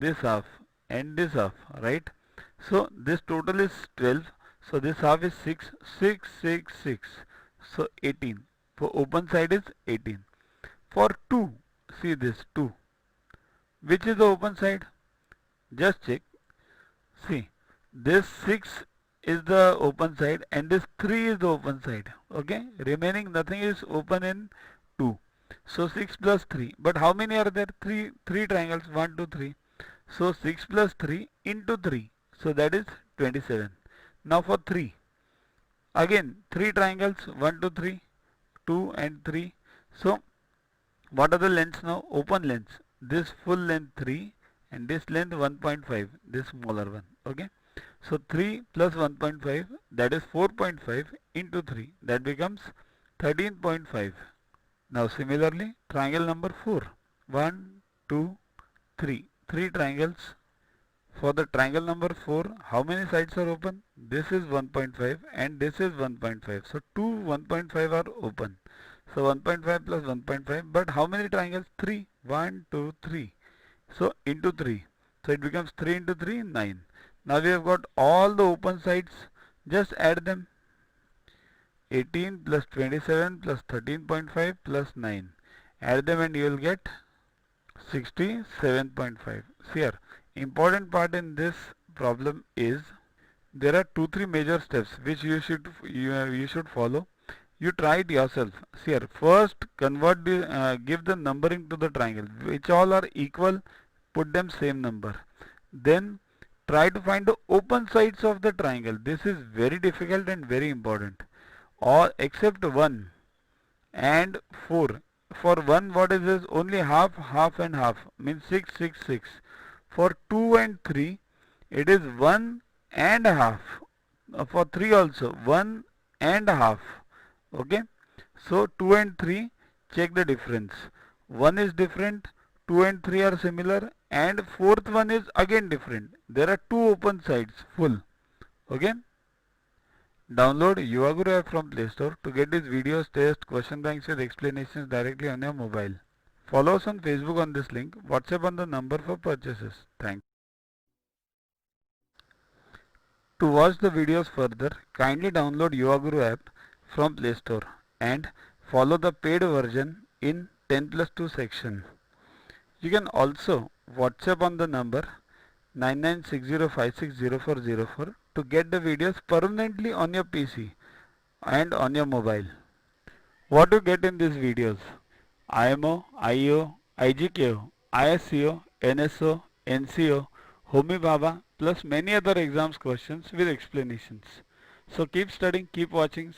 this half and this half, right? So this total is 12. So this half is 6, 6, 6, 6. So 18. For open side is 18. For 2, see this 2. Which is the open side? Just check. See, this 6 is the open side and this 3 is the open side. Okay, remaining nothing is open in 2. So 6 plus 3. But how many are there? 3 triangles. 1, 2, 3. So 6 plus 3 into 3. So that is 27. Now for 3. Again 3 triangles. 1, 2, 3. 2 and 3. So what are the lengths now? Open lengths. This full length 3 and this length 1.5. This smaller one. Okay. So 3 plus 1.5, that is 4.5 into 3. That becomes 13.5. Now similarly, triangle number 4. 1, 2, 3. 3 triangles. For the triangle number 4, how many sides are open? This is 1.5 and this is 1.5. So two 1.5 are open. So 1.5 plus 1.5. But how many triangles? 3. 1, 2, 3. So into 3. So it becomes 3 into 3, 9. Now we have got all the open sides. Just add them. 18 plus 27 plus 13.5 plus 9. Add them and you will get 67.5. See here, important part in this problem is there are 2-3 major steps which you should follow. You try it yourself. See here, first convert give the numbering to the triangle. Which all are equal, put them same number. Then try to find the open sides of the triangle. This is very difficult and very important. All except 1 and 4. For 1, what is this? Only half, half and half. Means 6, 6, 6. For 2 and 3, it is 1 and a half. For 3 also, 1 and a half. Okay. So 2 and 3, check the difference. 1 is different, 2 and 3 are similar, and fourth one is again different. There are 2 open sides, full. Okay. Download Yuaguru app from Play Store to get these videos, tests, question banks with explanations directly on your mobile. Follow us on Facebook on this link, WhatsApp on the number for purchases. Thanks. To watch the videos further, kindly download Yuaguru app from Play Store and follow the paid version in 10+2 section. You can also WhatsApp on the number 9960560404 to get the videos permanently on your PC and on your mobile. What to get in these videos? IMO, IO, IGKO, ISCO, NSO, NCO, Homi Bhabha plus many other exams questions with explanations. So keep studying, keep watching.